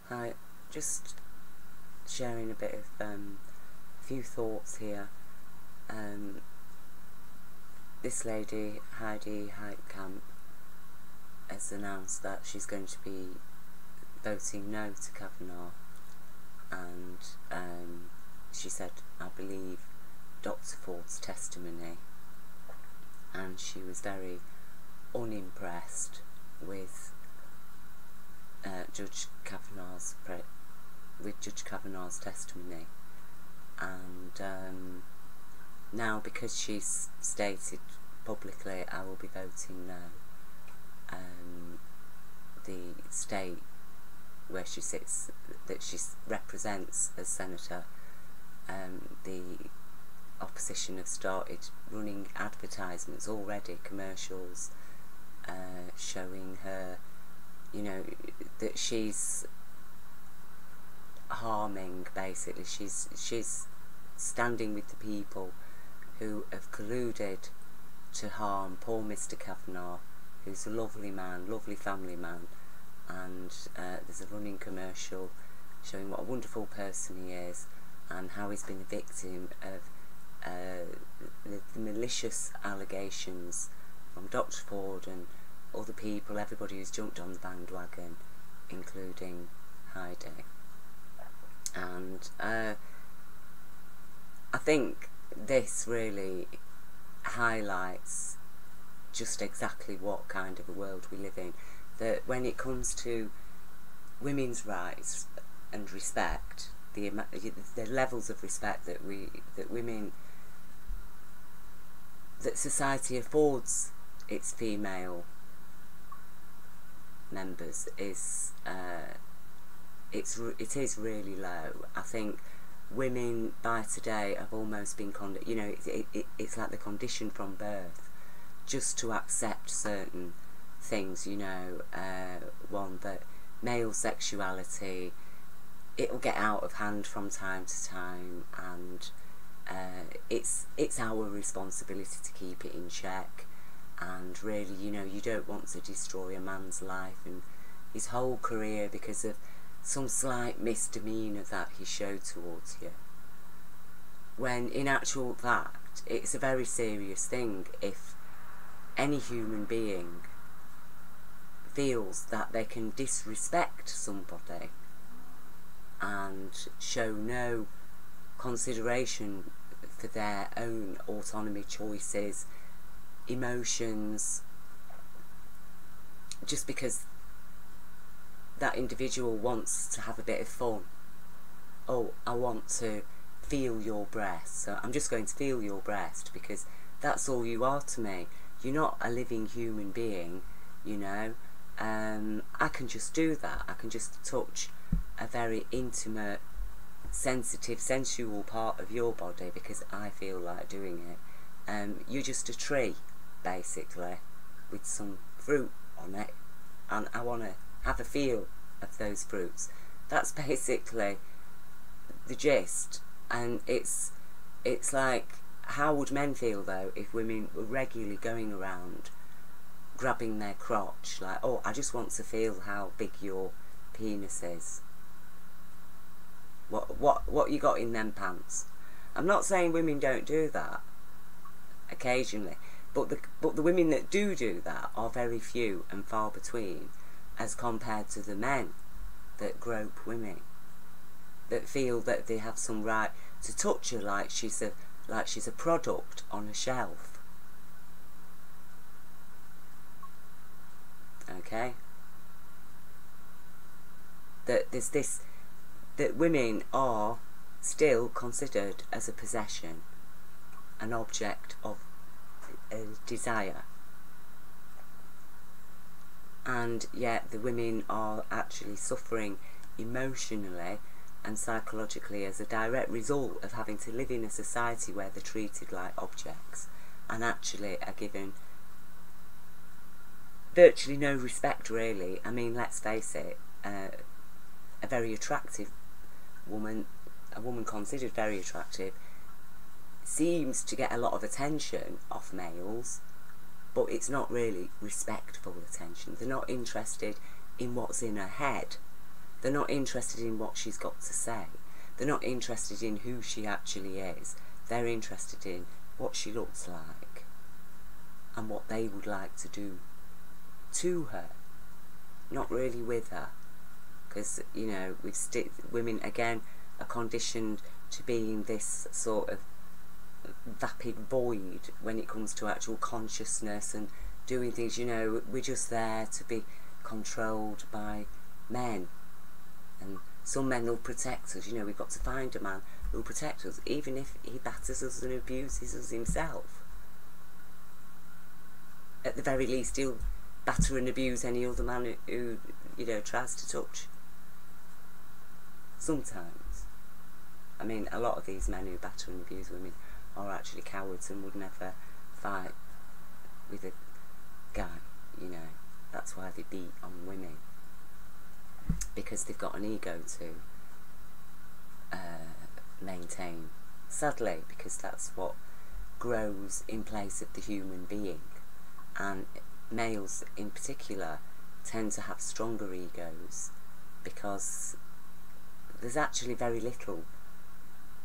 Hi, just sharing a bit of a few thoughts here. This lady, Heidi Heitkamp, has announced that she's going to be voting no to Kavanaugh, and she said, I believe Dr. Ford's testimony, and she was very unimpressed with Judge Kavanaugh's testimony, and now because she's stated publicly, I will be voting no. The state where she sits, that she represents as senator, the opposition have started running advertisements already, commercials, showing her, you know, that she's harming, basically. She's standing with the people who have colluded to harm poor Mr. Kavanaugh, who's a lovely man, lovely family man, and there's a running commercial showing what a wonderful person he is and how he's been a victim of the malicious allegations from Dr. Ford and other people, everybody who's jumped on the bandwagon, including Heidi. And I think this really highlights just exactly what kind of a world we live in, that when it comes to women's rights and respect, the levels of respect that society affords its female members is it is really low. I think women by today have almost been it's like the condition from birth just to accept certain things, one, that male sexuality, it'll get out of hand from time to time, and it's our responsibility to keep it in check. And really, you don't want to destroy a man's life and his whole career because of some slight misdemeanour that he showed towards you, when in actual fact it's a very serious thing if any human being feels that they can disrespect somebody and show no consideration for their own autonomy, choices, emotions, just because that individual wants to have a bit of fun. Oh, I want to feel your breast, so I'm just going to feel your breast because that's all you are to me. You're not a living human being, I can just do that. I can just touch a very intimate, sensitive, sensual part of your body because I feel like doing it. You're just a tree, basically, with some fruit on it, and I want to have a feel of those fruits. That's basically the gist. And it's like, how would men feel though if women were regularly going around grabbing their crotch, like, oh, I just want to feel how big your penis is. What you got in them pants? I'm not saying women don't do that occasionally, but the women that do that are very few and far between, as compared to the men that grope women, that feel that they have some right to touch her like she's a product on a shelf. Okay? That there's this, that women are still considered as a possession, an object of desire, and yet the women are actually suffering emotionally and psychologically as a direct result of having to live in a society where they're treated like objects and actually are given virtually no respect, really. I mean, let's face it, a very attractive woman, a woman considered very attractive, seems to get a lot of attention off males, but it's not really respectful attention. They're not interested in what's in her head. They're not interested in what she's got to say. They're not interested in who she actually is. They're interested in what she looks like and what they would like to do to her, not really with her. Because, you know, women, again, are conditioned to be in this sort of vapid void when it comes to actual consciousness and doing things. You know, we're just there to be controlled by men. And some men will protect us. You know, we've got to find a man who will protect us, even if he batters us and abuses us himself. At the very least, he'll batter and abuse any other man who, you know, tries to touch. Sometimes. I mean, a lot of these men who batter and abuse women are actually cowards and would never fight with a guy, you know. That's why they beat on women. Because they've got an ego to maintain. Sadly, because that's what grows in place of the human being. And males in particular tend to have stronger egos because there's actually very little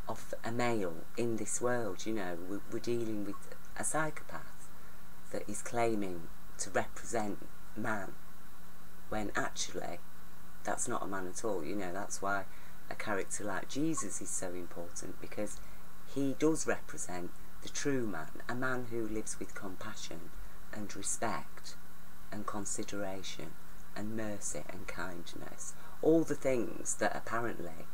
of a male in this world. You know, we're dealing with a psychopath that is claiming to represent man when actually that's not a man at all. You know, that's why a character like Jesus is so important, because he does represent the true man, a man who lives with compassion and respect and consideration and mercy and kindness. All the things that apparently,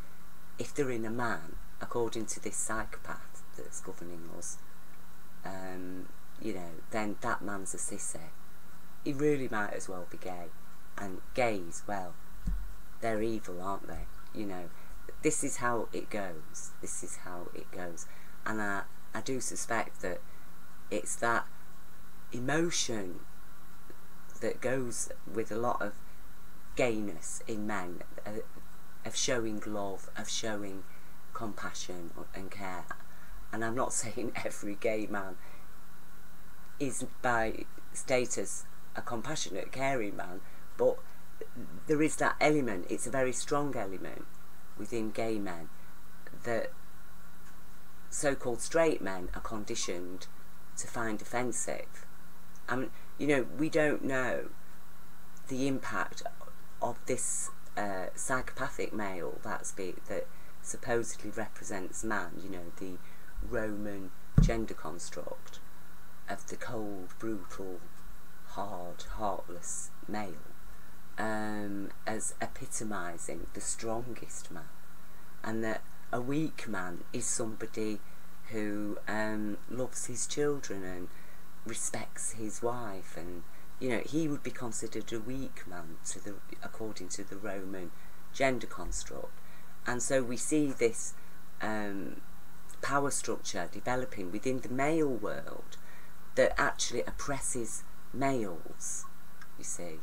if they're in a man, according to this psychopath that's governing us, you know, then that man's a sissy. He really might as well be gay. And gays, well, they're evil, aren't they? You know, this is how it goes. This is how it goes. And I do suspect that it's that emotion that goes with a lot of gayness in men, of showing love, of showing compassion and care. And I'm not saying every gay man is by status a compassionate, caring man, but there is that element. It's a very strong element within gay men that so-called straight men are conditioned to find offensive. I mean, you know, we don't know the impact of this psychopathic male that supposedly represents man, you know, the Roman gender construct of the cold, brutal, hard, heartless male, as epitomising the strongest man, and that a weak man is somebody who loves his children and respects his wife, and you know, he would be considered a weak man according to the Roman gender construct. And so we see this power structure developing within the male world that actually oppresses males, you see.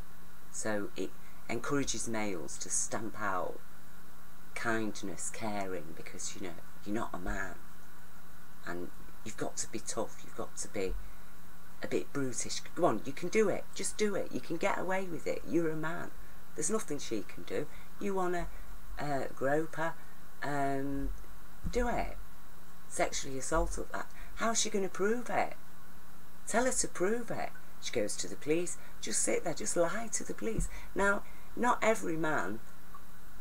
So it encourages males to stamp out kindness, caring, because, you know, you're not a man and you've got to be tough, you've got to be a bit brutish. Go on, you can do it, just do it, you can get away with it, you're a man, there's nothing she can do. You want to grope her, do it, sexually assault her. How's she going to prove it? Tell her to prove it. She goes to the police, just sit there, just lie to the police. Now, not every man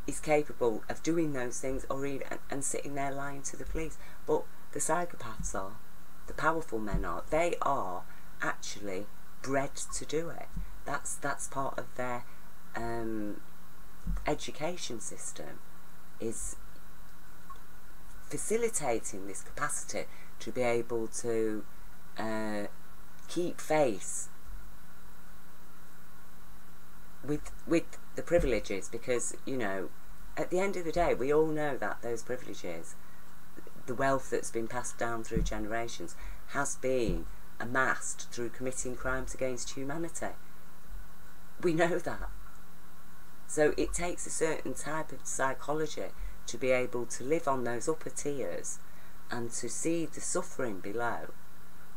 is capable of doing those things or even and sitting there lying to the police, but the psychopaths are, the powerful men are. They are actually bred to do it. That's part of their education system, is facilitating this capacity to be able to keep faith with the privileges, because, you know, at the end of the day, we all know that those privileges, the wealth that's been passed down through generations, has been amassed through committing crimes against humanity. We know that. So it takes a certain type of psychology to be able to live on those upper tiers and to see the suffering below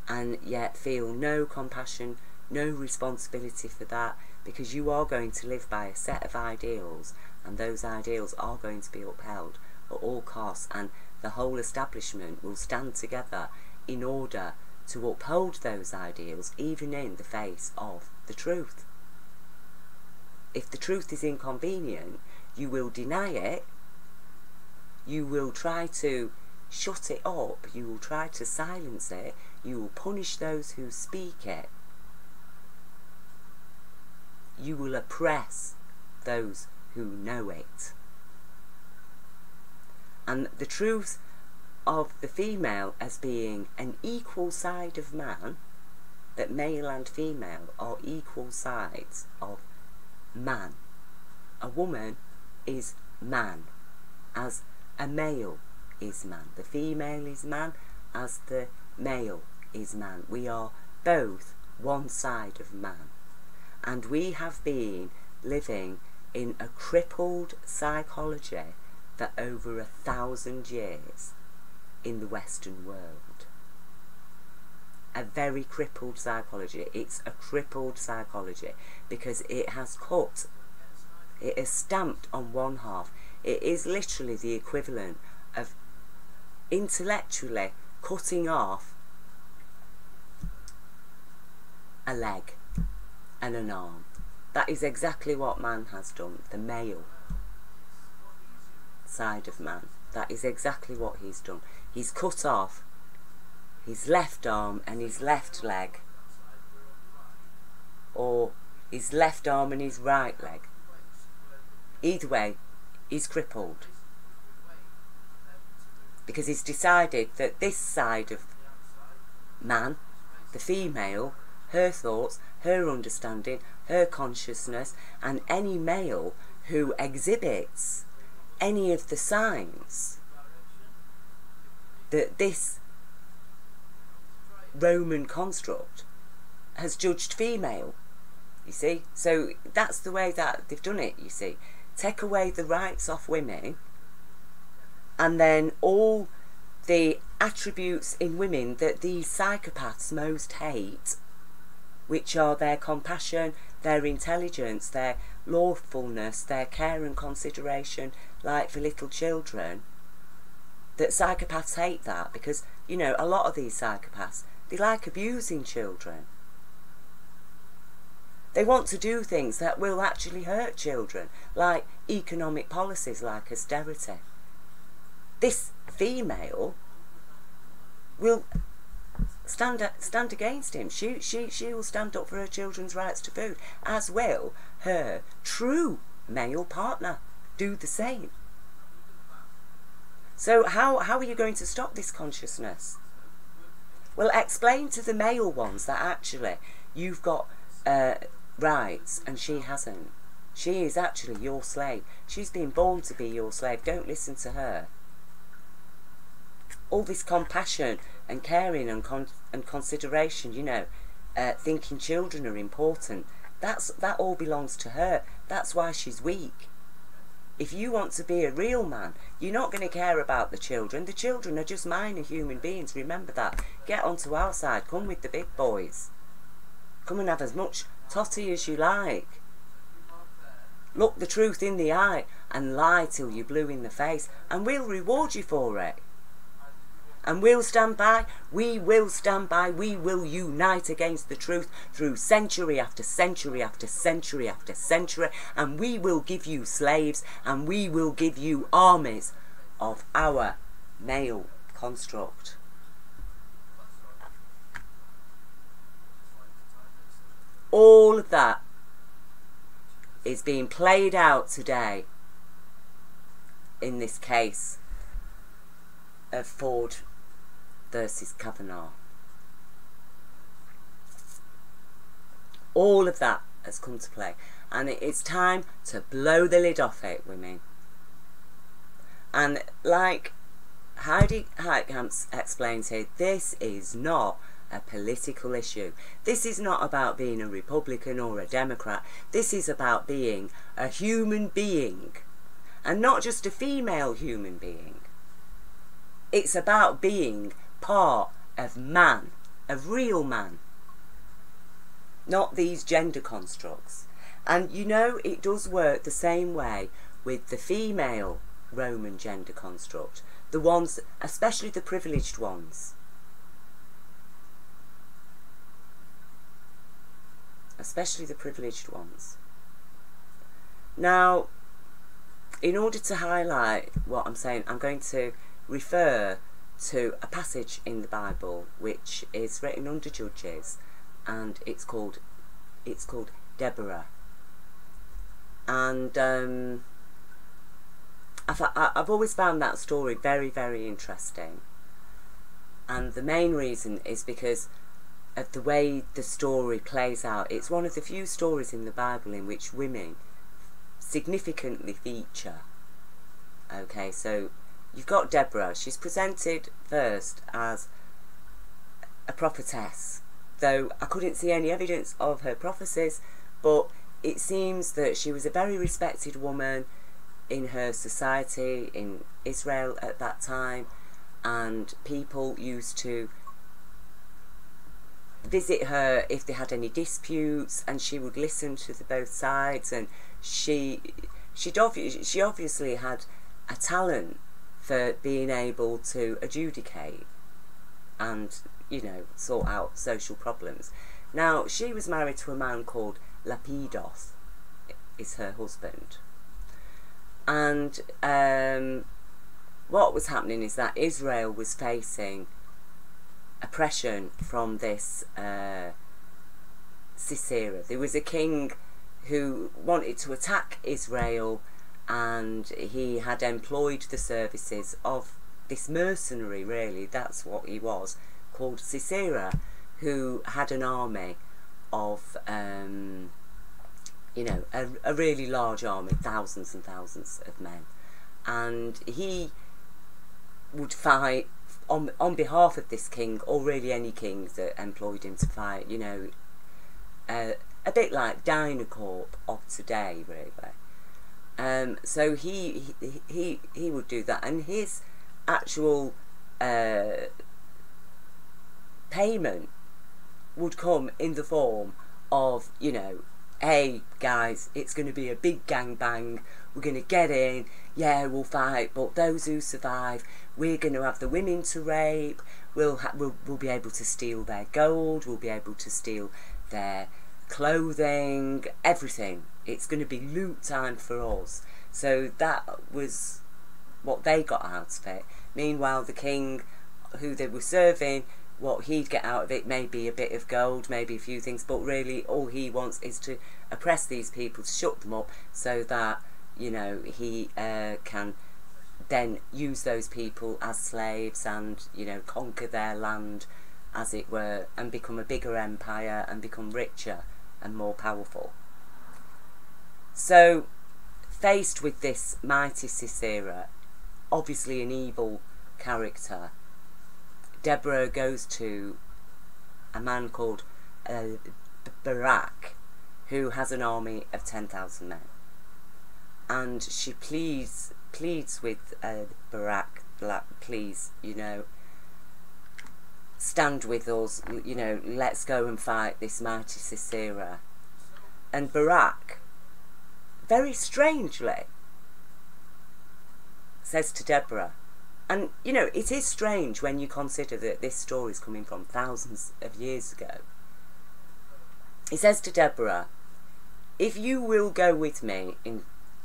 and yet feel no compassion, no responsibility for that, because you are going to live by a set of ideals, and those ideals are going to be upheld at all costs, and the whole establishment will stand together in order to uphold those ideals, even in the face of the truth. If the truth is inconvenient, you will deny it, you will try to shut it up, you will try to silence it, you will punish those who speak it, you will oppress those who know it. And the truth of the female as being an equal side of man, that male and female are equal sides of man. A woman is man, as a male is man. The female is man, as the male is man. We are both one side of man. And we have been living in a crippled psychology for over 1,000 years in the Western world. A very crippled psychology. It's a crippled psychology because it has stamped on one half. It is literally the equivalent of intellectually cutting off a leg and an arm. That is exactly what man has done, the male side of man. That is exactly what he's done. He's cut off his left arm and his left leg, or his left arm and his right leg. Either way, he's crippled, because he's decided that this side of man, the female, her thoughts, her understanding, her consciousness, and any male who exhibits any of the signs that this Roman construct has judged female, you see. So that's the way that they've done it, you see. Take away the rights of women, and then all the attributes in women that these psychopaths most hate, which are their compassion, their intelligence, their lawfulness, their care and consideration, like for little children, that psychopaths hate that because, you know, a lot of these psychopaths, they like abusing children. They want to do things that will actually hurt children, like economic policies like austerity. This female will stand against him. She will stand up for her children's rights to food, as will her true male partner do the same. So how are you going to stop this consciousness? Well, explain to the male ones that actually you've got rights and she hasn't. She is actually your slave. She's been born to be your slave. Don't listen to her. All this compassion and caring and consideration, you know, thinking children are important, that all belongs to her. That's why she's weak. If you want to be a real man, you're not going to care about the children. The children are just minor human beings, remember that. Get onto our side, come with the big boys. Come and have as much totty as you like. Look the truth in the eye and lie till you're blue in the face, and we'll reward you for it. And we'll stand by, we will stand by, we will unite against the truth through century after century after century after century, and we will give you slaves, and we will give you armies of our male construct. All of that is being played out today in this case of Ford versus Kavanaugh. All of that has come to play, and it's time to blow the lid off it, women. And like Heidi Heitkamp's explains here, this is not a political issue. This is not about being a Republican or a Democrat. This is about being a human being, and not just a female human being. It's about being part of man, a real man, not these gender constructs. And you know, it does work the same way with the female Roman gender construct. The ones, especially the privileged ones. Especially the privileged ones. Now, in order to highlight what I'm saying, I'm going to refer to a passage in the Bible which is written under Judges, and it's called Deborah. And I've always found that story very, very interesting. And the main reason is because of the way the story plays out. It's one of the few stories in the Bible in which women significantly feature. Okay, so you've got Deborah. She's presented first as a prophetess, though I couldn't see any evidence of her prophecies, but it seems that she was a very respected woman in her society in Israel at that time, and people used to visit her if they had any disputes, and she would listen to both sides, and she obviously had a talent for being able to adjudicate and, you know, sort out social problems. Now, she was married to a man called Lapidos, is her husband. And what was happening is that Israel was facing oppression from this Sisera. There was a king who wanted to attack Israel, and he had employed the services of this mercenary, really, that's what he was, called Sisera, who had an army of, you know, a really large army, thousands and thousands of men. And he would fight on behalf of this king, or really any king that employed him to fight, you know, a bit like Dynacorp of today, really. So he would do that, and his actual payment would come in the form of, you know, hey guys, it's going to be a big gangbang, we're going to get in, yeah, we'll fight, but those who survive, we're going to have the women to rape, we'll be able to steal their gold, we'll be able to steal their clothing, everything. It's going to be loot time for us. So that was what they got out of it. Meanwhile, the king who they were serving, what he'd get out of it may be a bit of gold, maybe a few things, but really all he wants is to oppress these people, to shut them up, so that, you know, he can then use those people as slaves and, you know, conquer their land, as it were, and become a bigger empire and become richer and more powerful. So, faced with this mighty Sisera, obviously an evil character, Deborah goes to a man called Barak, who has an army of 10,000 men, and she pleads with Barak, please, you know, stand with us, you know, let's go and fight this mighty Sisera. And Barak, very strangely, says to Deborah, and, you know, it is strange when you consider that this story is coming from thousands of years ago. He says to Deborah, if you will go with me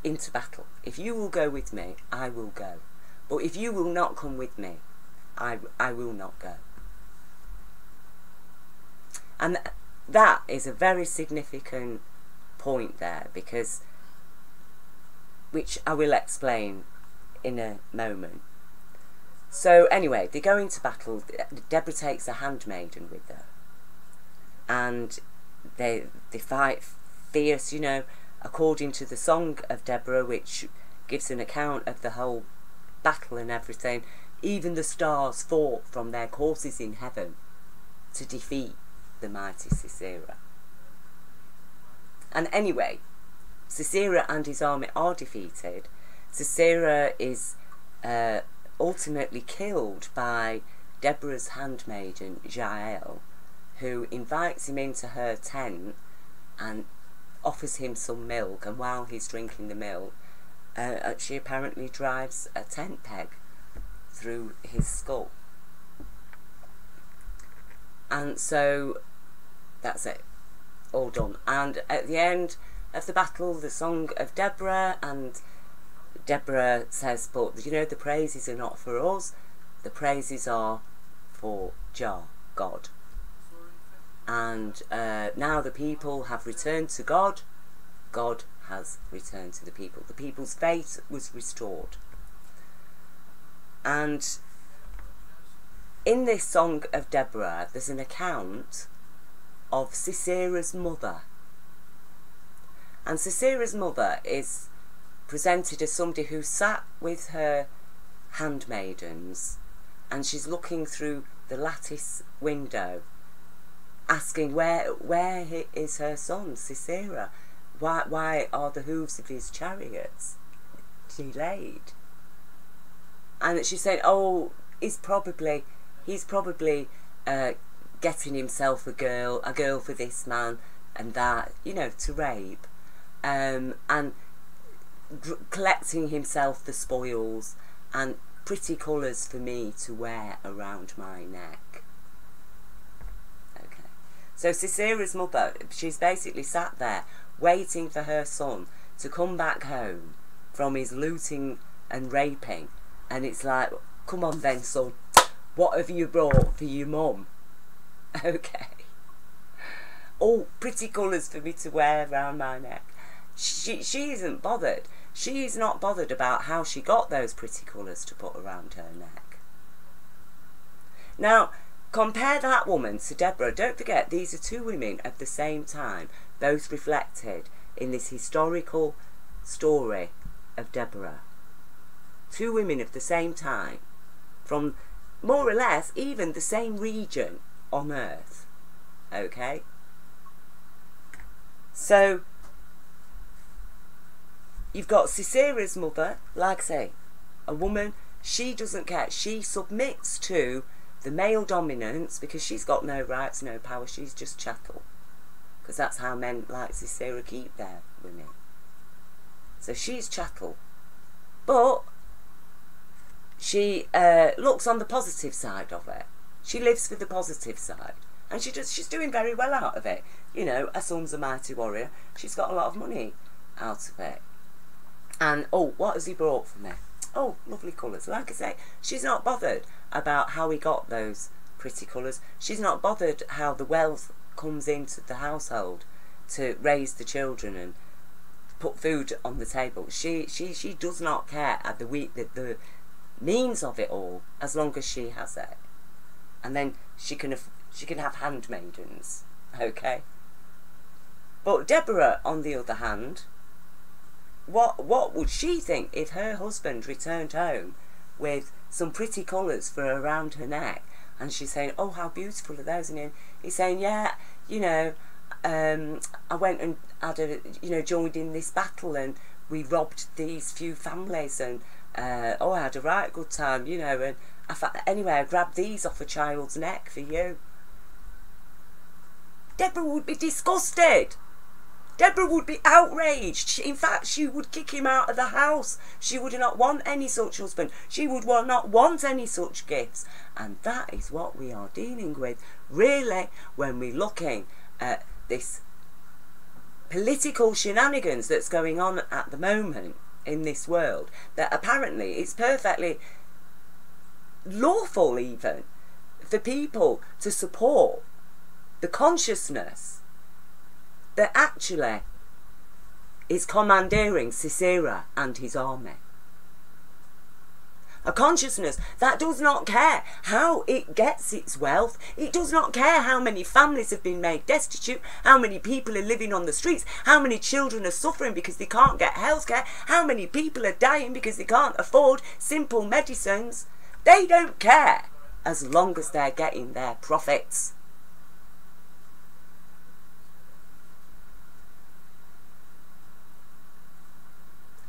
into battle, if you will go with me, I will go. But if you will not come with me, I will not go. And that is a very significant point there, because, which I will explain in a moment. So anyway, they go into battle. Deborah takes a handmaiden with her, and they fight fierce, you know, according to the Song of Deborah, which gives an account of the whole battle and everything. Even the stars fought from their courses in heaven to defeat the mighty Sisera. And anyway, Sisera and his army are defeated. Sisera is ultimately killed by Deborah's handmaiden Jael, who invites him into her tent and offers him some milk, and while he's drinking the milk, she apparently drives a tent peg through his skull. And so that's it, all done. And at the end of the battle, the song of Deborah, and Deborah says, but you know, the praises are not for us, the praises are for Jah, God. And now the people have returned to God. God has returned to the people. The people's faith was restored. And in this song of Deborah, there's an account of Sisera's mother. And Sisera's mother is presented as somebody who sat with her handmaidens, and she's looking through the lattice window, asking where is her son Sisera? Why are the hooves of his chariots delayed? And she said, oh, he's probably getting himself a girl for this man and that, you know, to rape, and collecting himself the spoils and pretty colours for me to wear around my neck. Okay, so Sisera's mother, she's basically sat there waiting for her son to come back home from his looting and raping, and it's like, come on then, son, what have you brought for your mum? Okay. Oh, pretty colours for me to wear around my neck. She isn't bothered. She's not bothered about how she got those pretty colours to put around her neck. Now, compare that woman to Deborah. Don't forget, these are two women at the same time, both reflected in this historical story of Deborah. Two women of the same time, from more or less even the same region on earth. Okay? So, you've got Sisera's mother, like I say, a woman, she doesn't care. She submits to the male dominance because she's got no rights, no power. She's just chattel. Because that's how men like Sisera keep their women. So she's chattel. But she looks on the positive side of it. She lives for the positive side. And she's doing very well out of it. You know, her son's a mighty warrior. She's got a lot of money out of it. And, oh, what has he brought for me? Oh, lovely colours. Like I say, she's not bothered about how he got those pretty colours. She's not bothered how the wealth comes into the household to raise the children and put food on the table. She does not care at the means of it all, as long as she has it. And then she can have handmaidens, okay? But Deborah, on the other hand, what would she think if her husband returned home with some pretty colours for around her neck, and she's saying, oh, how beautiful are those? And he's saying, yeah, you know, I went and joined in this battle, and we robbed these few families, and oh, I had a right good time, you know, and anyway, I grabbed these off a child's neck for you. Deborah would be disgusted. Deborah would be outraged. In fact, she would kick him out of the house. She would not want any such husband. She would not want any such gifts. And that is what we are dealing with, really, when we're looking at this political shenanigans that's going on at the moment in this world. That apparently it's perfectly lawful even for people to support the consciousness that actually is commandeering Sisera and his army. A consciousness that does not care how it gets its wealth. It does not care how many families have been made destitute, how many people are living on the streets, how many children are suffering because they can't get health care, how many people are dying because they can't afford simple medicines. They don't care as long as they're getting their profits.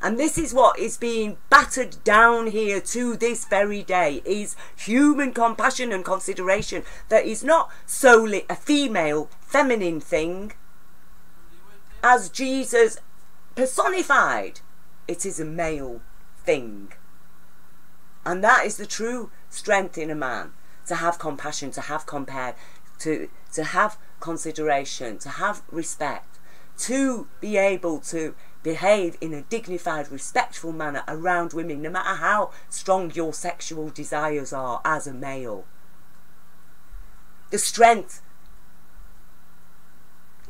And this is what is being battered down here to this very day, is human compassion and consideration that is not solely a female, feminine thing. as Jesus personified. It is a male thing. And that is the true strength in a man. To have compassion, to have to have consideration, to have respect, to be able to behave in a dignified, respectful manner around women, no matter how strong your sexual desires are as a male. The strength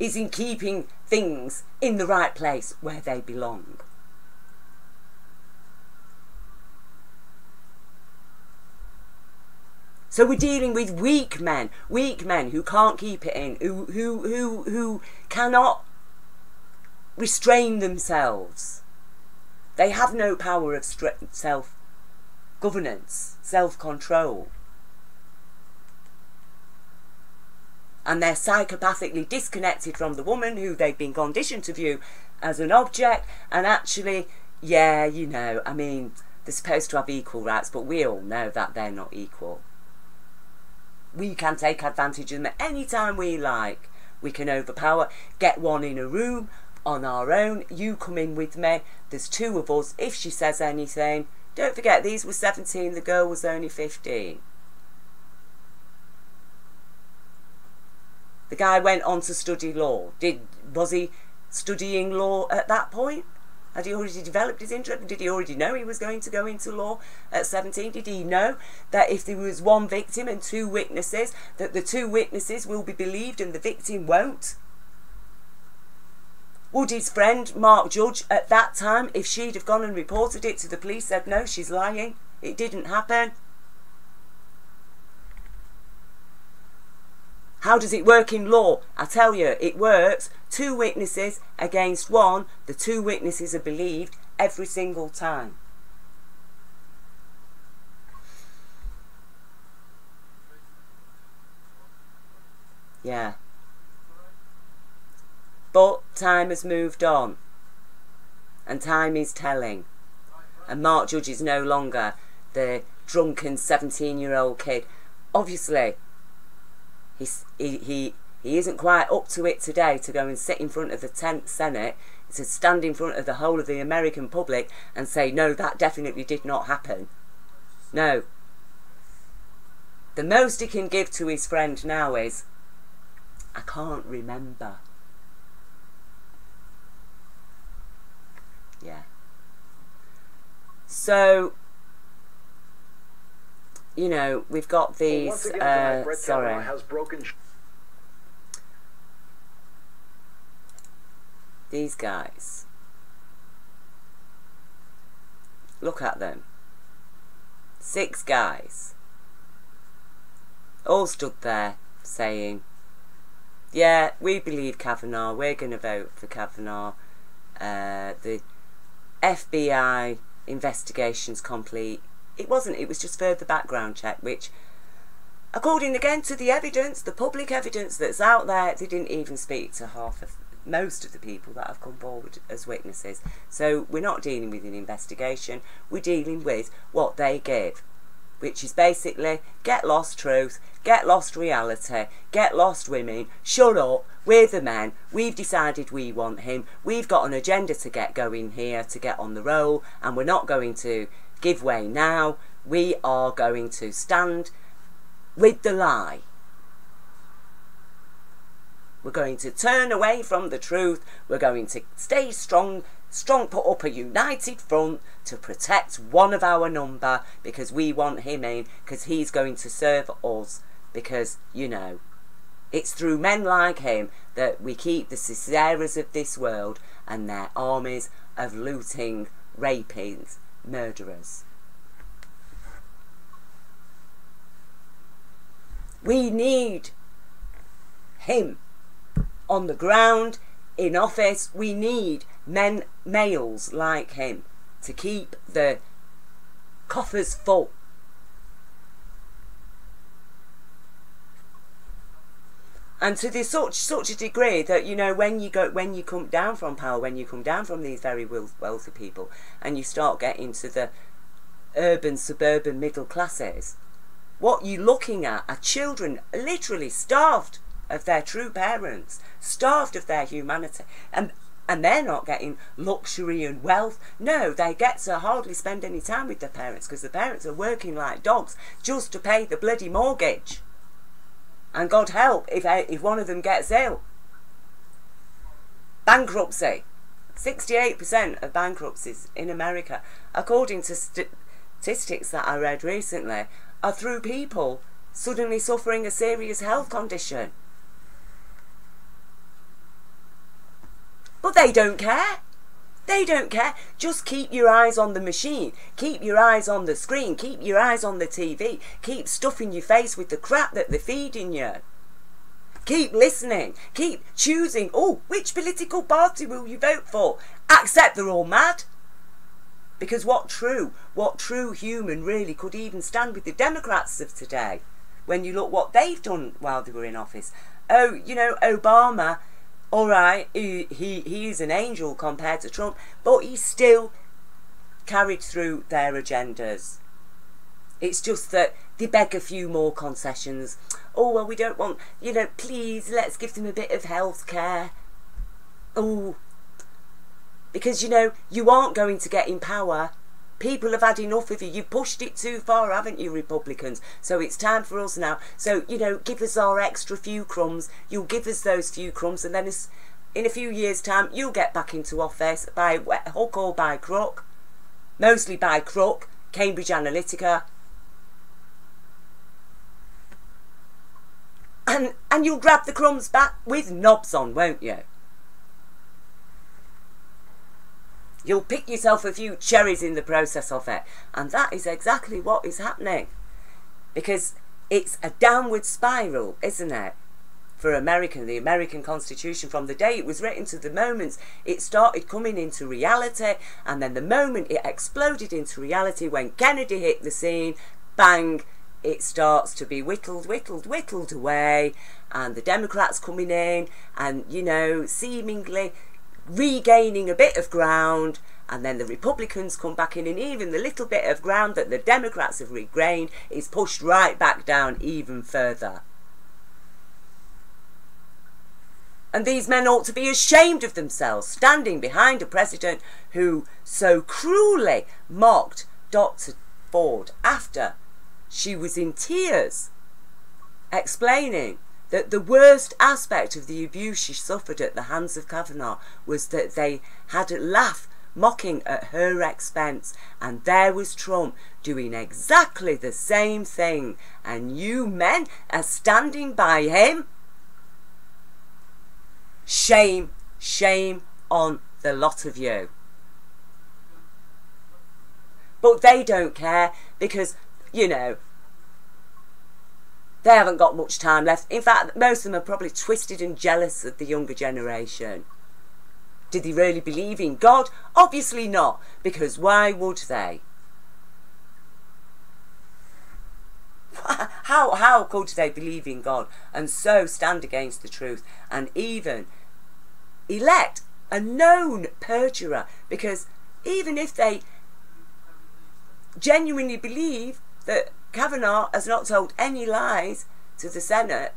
is in keeping things in the right place where they belong. So we're dealing with weak men who can't keep it in, who cannot restrain themselves. They have no power of self-governance, self-control. And they're psychopathically disconnected from the woman who they've been conditioned to view as an object. And actually, yeah, you know, I mean, they're supposed to have equal rights, but we all know that they're not equal. We can take advantage of them at any time we like. We can overpower, get one in a room on our own. You come in with me. There's two of us. If she says anything, don't forget, these were 17, the girl was only 15. The guy went on to study law. Was he studying law at that point? Had he already developed his interest? Did he already know he was going to go into law at 17? Did he know that if there was one victim and two witnesses, that the two witnesses will be believed and the victim won't? Would his friend Mark Judge at that time, if she'd have gone and reported it to the police, said no, she's lying, it didn't happen? How does it work in law? I tell you, it works. Two witnesses against one. The two witnesses are believed every single time. Yeah. But time has moved on. And time is telling. And Mark Judge is no longer the drunken 17-year-old kid. Obviously, he isn't quite up to it today to go and sit in front of the 10th Senate, to stand in front of the whole of the American public and say, no, that definitely did not happen. No. The most he can give to his friend now is, I can't remember. Yeah. So, you know, we've got these, sorry. These guys. Look at them. 6 guys. All stood there saying, yeah, we believe Kavanaugh, we're going to vote for Kavanaugh. The FBI investigation's complete. It wasn't, it was just further background check, which, according again to the evidence, the public evidence that's out there, they didn't even speak to most of the people that have come forward as witnesses. So we're not dealing with an investigation, we're dealing with what they give, which is basically get lost truth, get lost reality, get lost women, shut up, we're the men, we've decided we want him, we've got an agenda to get going here, to get on the roll, and we're not going to give way now. We are going to stand with the lie. We're going to turn away from the truth. We're going to stay strong, put up a united front to protect one of our number, because we want him in, because he's going to serve us, because, you know, it's through men like him that we keep the Ciceras of this world and their armies of looting, raping, murderers. We need him on the ground, in office. We need males like him to keep the coffers full. And to this such a degree that, you know, when you come down from power, when you come down from these very wealthy people, and you start getting to the urban, suburban middle classes, what you're looking at are children literally starved of their true parents, starved of their humanity. And And they're not getting luxury and wealth. No, they get to hardly spend any time with their parents because the parents are working like dogs just to pay the bloody mortgage. And God help if one of them gets ill. Bankruptcy. 68% of bankruptcies in America, according to statistics that I read recently, are through people suddenly suffering a serious health condition. But they don't care. They don't care. Just keep your eyes on the machine. Keep your eyes on the screen. Keep your eyes on the TV. Keep stuffing your face with the crap that they're feeding you. Keep listening. Keep choosing. Oh, which political party will you vote for? Accept they're all mad. Because what true human really could even stand with the Democrats of today? When you look what they've done while they were in office. Oh, you know, Obama... All right, he is an angel compared to Trump, but he still carried through their agendas. It's just that they beg a few more concessions. Oh, well, we don't want, you know, please, let's give them a bit of health care. Oh, because, you know, you aren't going to get in power. People have had enough of you. You've pushed it too far, haven't you, Republicans? So it's time for us now. So, you know, give us our extra few crumbs. You'll give us those few crumbs, and then in a few years' time, you'll get back into office by hook or by crook. Mostly by crook. Cambridge Analytica. And you'll grab the crumbs back with knobs on, won't you? You'll pick yourself a few cherries in the process of it. And that is exactly what is happening. Because it's a downward spiral, isn't it? For the American Constitution, from the day it was written to the moment it started coming into reality. And then the moment it exploded into reality, when Kennedy hit the scene, bang, it starts to be whittled away. And the Democrats coming in and, you know, seemingly regaining a bit of ground, and then the Republicans come back in, and even the little bit of ground that the Democrats have regained is pushed right back down even further. And these men ought to be ashamed of themselves, standing behind a president who so cruelly mocked Dr. Ford after she was in tears, explaining that the worst aspect of the abuse she suffered at the hands of Kavanaugh was that they had a laugh mocking at her expense, and there was Trump doing exactly the same thing, and you men are standing by him. Shame, shame on the lot of you. But they don't care because, you know, they haven't got much time left. In fact, most of them are probably twisted and jealous of the younger generation. Did they really believe in God? Obviously not, because why would they? How could they believe in God and so stand against the truth and even elect a known perjurer? Because even if they genuinely believe that Kavanaugh has not told any lies to the Senate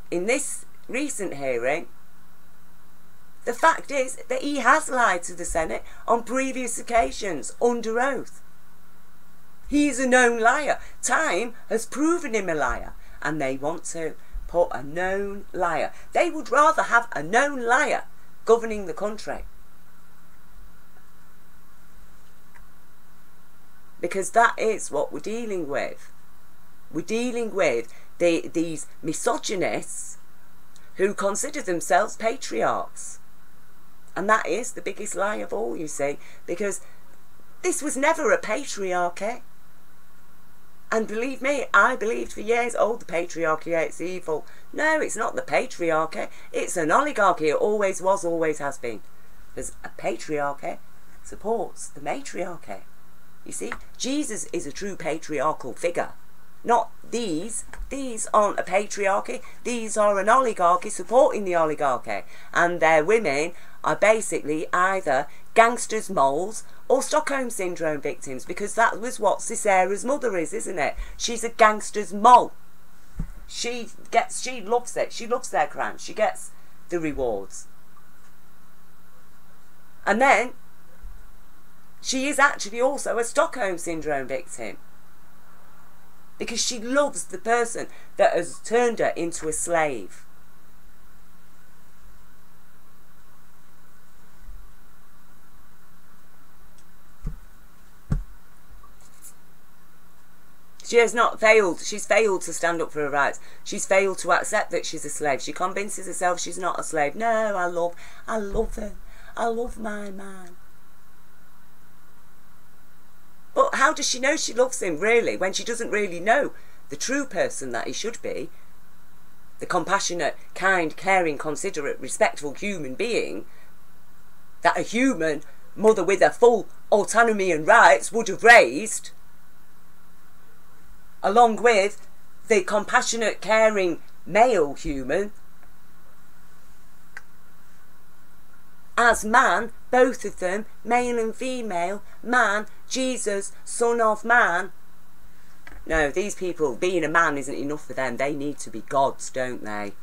in this recent hearing, the fact is that he has lied to the Senate on previous occasions under oath. He is a known liar. Time has proven him a liar, and they want to put a known liar. They would rather have a known liar governing the country. Because that is what we're dealing with. We're dealing with these misogynists who consider themselves patriarchs. And that is the biggest lie of all, you see. Because this was never a patriarchy. And believe me, I believed for years, oh, the patriarchy, it's evil. No, it's not the patriarchy. It's an oligarchy. It always was, always has been. Because a patriarchy supports the matriarchy. You see, Jesus is a true patriarchal figure. Not these. These aren't a patriarchy. These are an oligarchy supporting the oligarchy. And their women are basically either gangsters, moles, or Stockholm Syndrome victims. Because that was what Sisera's mother is, isn't it? She's a gangster's mole. She loves it. She loves their crime. She gets the rewards. And then she is actually also a Stockholm Syndrome victim. Because she loves the person that has turned her into a slave. She has not failed. She's failed to stand up for her rights. She's failed to accept that she's a slave. She convinces herself she's not a slave. No, I love her. I love my man. But how does she know she loves him, really, when she doesn't really know the true person that he should be? The compassionate, kind, caring, considerate, respectful human being that a human mother with a full autonomy and rights would have raised, along with the compassionate, caring male human. As man, both of them, male and female, man, Jesus, son of man. No, these people, being a man isn't enough for them. They need to be gods, don't they?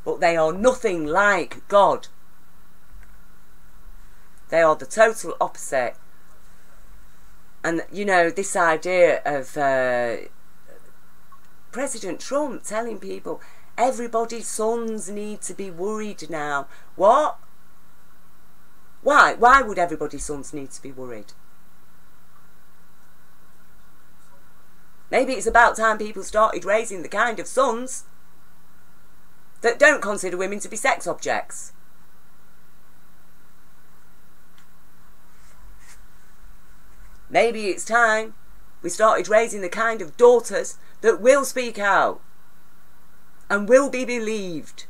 But they are nothing like God. They are the total opposite. And, you know, this idea of President Trump telling people everybody's sons need to be worried now. What? Why? Why would everybody's sons need to be worried? Maybe it's about time people started raising the kind of sons that don't consider women to be sex objects. Maybe it's time we started raising the kind of daughters that will speak out and will be believed.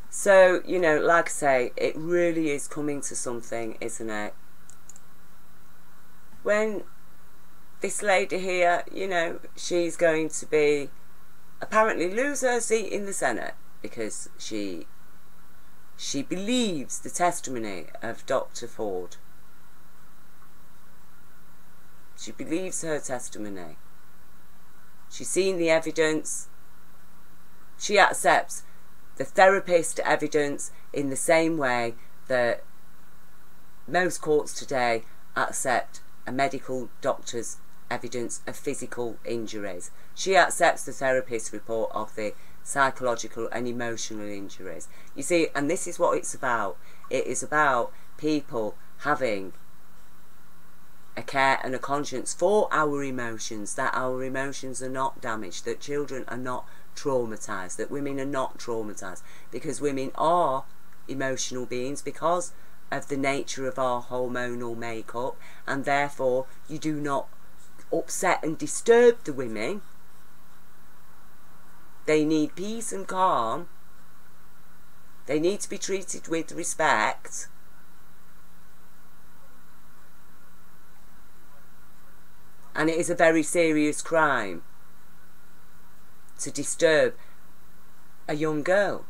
So, you know, like I say, it really is coming to something, isn't it? When this lady here, you know, she's going to be apparently lose her seat in the Senate because she believes the testimony of Dr. Ford. She believes her testimony. She's seen the evidence. She accepts the therapist evidence in the same way that most courts today accept a medical doctor's evidence of physical injuries. She accepts the therapist report of the psychological and emotional injuries. You see, and this is what it's about. It is about people having a care and a conscience for our emotions, that our emotions are not damaged, that children are not traumatised, that women are not traumatised, because women are emotional beings because of the nature of our hormonal makeup, and therefore you do not upset and disturb the women. They need peace and calm. They need to be treated with respect. And it is a very serious crime to disturb a young girl.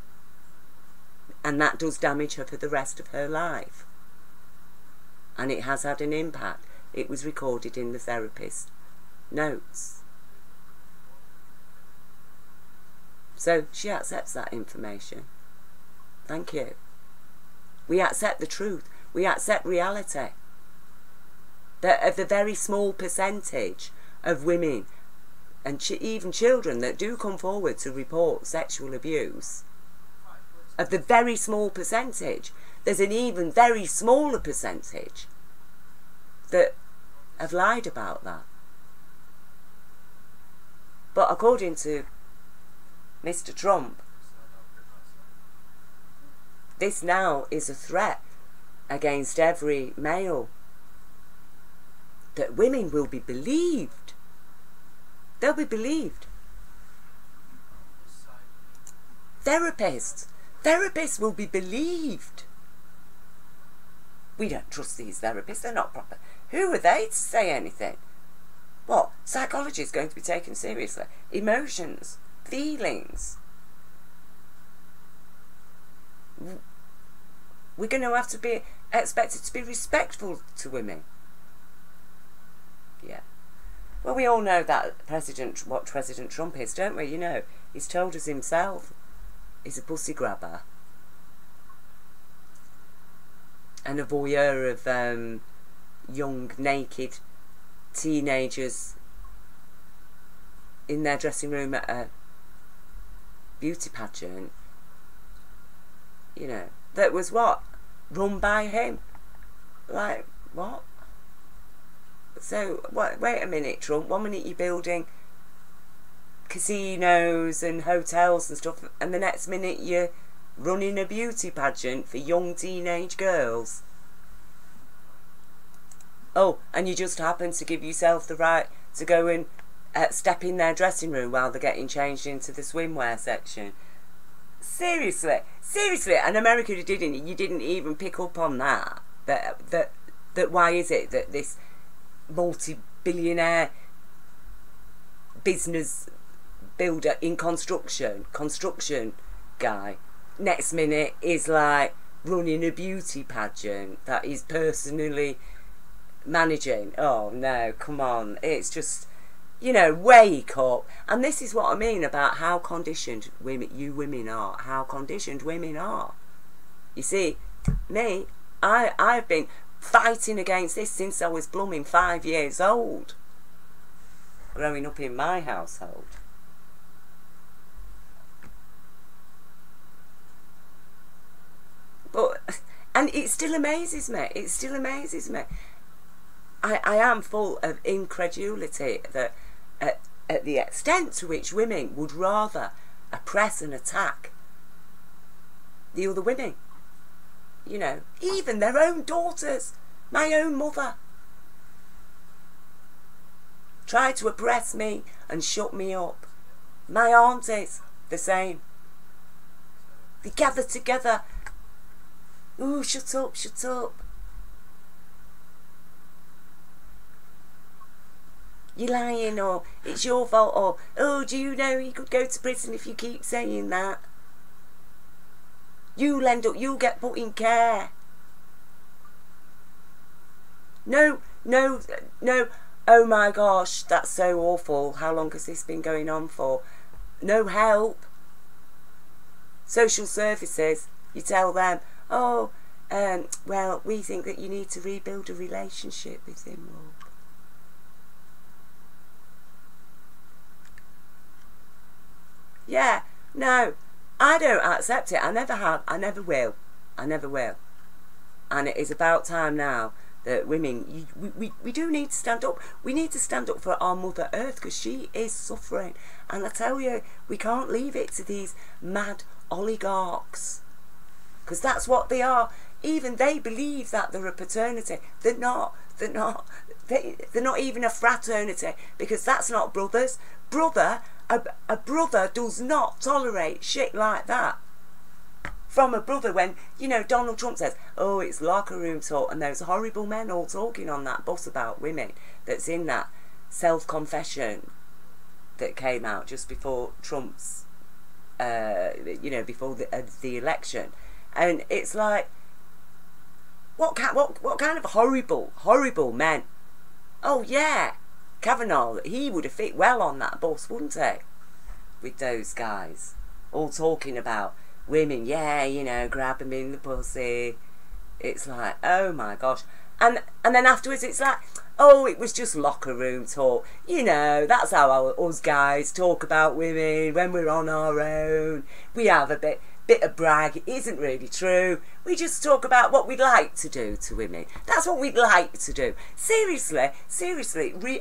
And that does damage her for the rest of her life. And it has had an impact. It was recorded in the therapist's notes. So she accepts that information. Thank you. We accept the truth. We accept reality. That of the very small percentage of women and even children that do come forward to report sexual abuse, of the very small percentage, there's an even very smaller percentage that have lied about that. But according to Mr. Trump, this now is a threat against every male, that women will be believed. They'll be believed. Therapists will be believed. We don't trust these therapists, they're not proper. Who are they to say anything? What? Psychology is going to be taken seriously. Emotions, feelings. We're going to have to be expected to be respectful to women. Yeah. Well, we all know that what President Trump is, don't we? You know, he's told us himself. He's a pussy grabber. And a voyeur of young, naked teenagers in their dressing room at a beauty pageant. You know, that was what? Run by him. Like, what? So, wait a minute, Trump. 1 minute you're building casinos and hotels and stuff, and the next minute you're running a beauty pageant for young teenage girls. Oh, and you just happen to give yourself the right to go and step in their dressing room while they're getting changed into the swimwear section. Seriously, and America you didn't even pick up on that. That why is it that this multi-billionaire business builder in construction guy, next minute is like running a beauty pageant that he's personally managing? Oh no, come on, it's just, you know, wake up. And this is what I mean about how conditioned women are, how conditioned women are. You see, me, I've been fighting against this since I was blooming 5 years old, growing up in my household. But, and it still amazes me, I am full of incredulity that at the extent to which women would rather oppress and attack the other women. You know, even their own daughters. My own mother tried to oppress me and shut me up. My aunties, the same. They gather together. Ooh, shut up, shut up. You're lying, or it's your fault, or, oh, do you know you could go to prison if you keep saying that? You'll get put in care. No, oh my gosh, that's so awful. How long has this been going on for? No help. Social services, you tell them, oh, well, we think that you need to rebuild a relationship with him, Rob. Yeah, no, I don't accept it. I never have. I never will. And it is about time now that women, we do need to stand up. We need to stand up for our Mother Earth, because she is suffering. And I tell you, we can't leave it to these mad oligarchs, because that's what they are. Even they believe that they're a paternity. They're not. They're not even a fraternity, because that's not brothers. A brother does not tolerate shit like that from a brother. When, you know, Donald Trump says, oh, it's locker room talk, and those horrible men all talking on that bus about women, that's in that self-confession that came out just before Trump's, you know, before the election. And it's like, what kind of horrible men? Oh yeah, Kavanaugh, he would have fit well on that bus, wouldn't he? With those guys all talking about women, yeah, you know, grab them in the pussy. It's like, oh my gosh. And then afterwards it's like, oh, it was just locker room talk. You know, that's how us guys talk about women when we're on our own. We have a bit of brag. It isn't really true. We just talk about what we'd like to do to women. That's what we'd like to do. Seriously,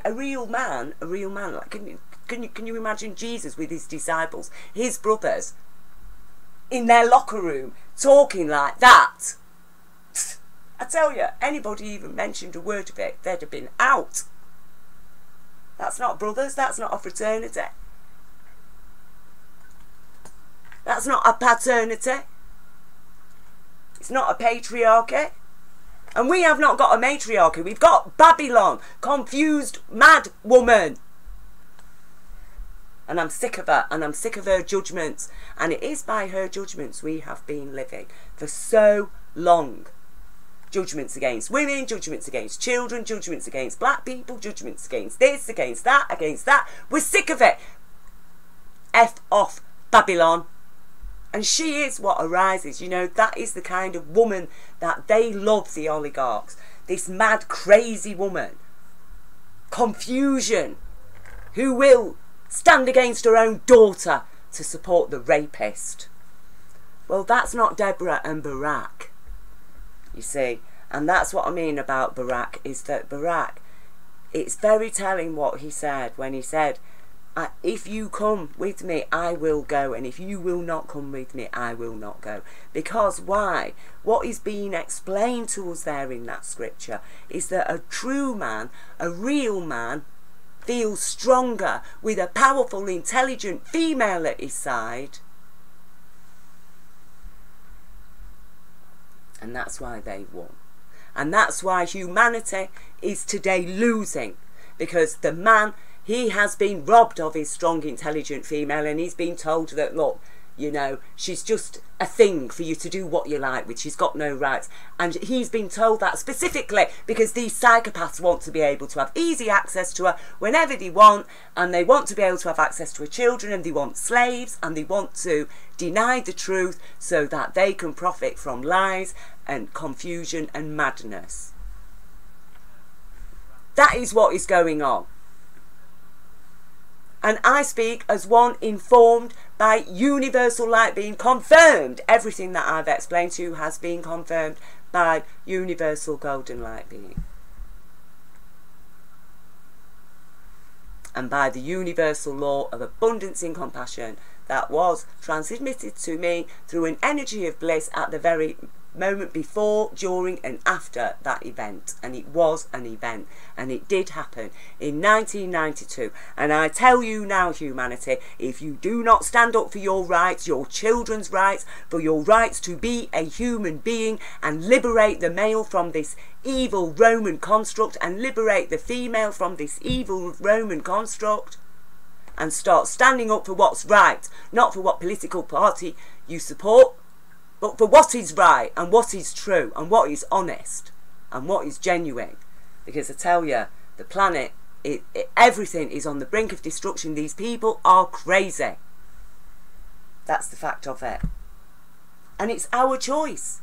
a real man. Like, can you imagine Jesus with his disciples, his brothers, in their locker room talking like that? I tell you, anybody even mentioned a word of it, they'd have been out. That's not brothers. That's not a fraternity. That's not a paternity. It's not a patriarchy. And we have not got a matriarchy. We've got Babylon, confused mad woman. And I'm sick of her, and I'm sick of her judgments. And it is by her judgments we have been living for so long. judgments against women, judgments against children, judgments against black people, judgments against this, against that, against that. We're sick of it. F off, Babylon. And she is what arises, you know, that is the kind of woman that they love, the oligarchs. This mad, crazy woman. Confusion. Who will stand against her own daughter to support the rapist. Well, that's not Deborah and Barak, you see. And that's what I mean about Barak, is that Barak, it's very telling what he said when he said, if you come with me, I will go. And if you will not come with me, I will not go. Because why? What is being explained to us there in that scripture is that a true man, a real man, feels stronger with a powerful, intelligent female at his side. And that's why they won. And that's why humanity is today losing. Because the man, he has been robbed of his strong, intelligent female, and he's been told that, look, you know, she's just a thing for you to do what you like with. She's got no rights. And he's been told that specifically because these psychopaths want to be able to have easy access to her whenever they want, and they want to be able to have access to her children, and they want slaves, and they want to deny the truth so that they can profit from lies and confusion and madness. That is what is going on. And I speak as one informed by universal light being confirmed. Everything that I've explained to you has been confirmed by universal golden light being. And by the universal law of abundance in compassion that was transmitted to me through an energy of bliss at the very moment before, during and after that event. And it was an event, and it did happen in 1992. And I tell you now, humanity, if you do not stand up for your rights, your children's rights, for your rights to be a human being, and liberate the male from this evil Roman construct, and liberate the female from this evil Roman construct, and start standing up for what's right, not for what political party you support, but for what is right and what is true and what is honest and what is genuine. Because I tell you, the planet, everything is on the brink of destruction. These people are crazy. That's the fact of it. And it's our choice.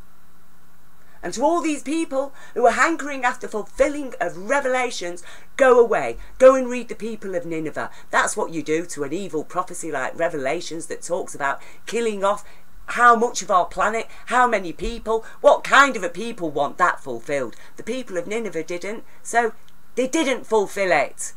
And to all these people who are hankering after fulfilling of revelations, go away. Go and read the people of Nineveh. That's what you do to an evil prophecy like Revelations that talks about killing off how much of our planet, how many people, what kind of a people want that fulfilled. The people of Nineveh didn't, so they didn't fulfill it.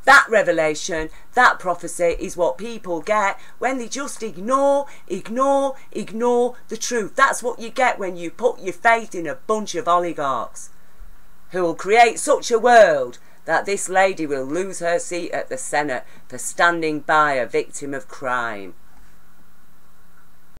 That revelation, that prophecy is what people get when they just ignore the truth. That's what you get when you put your faith in a bunch of oligarchs who will create such a world that this lady will lose her seat at the Senate for standing by a victim of crime.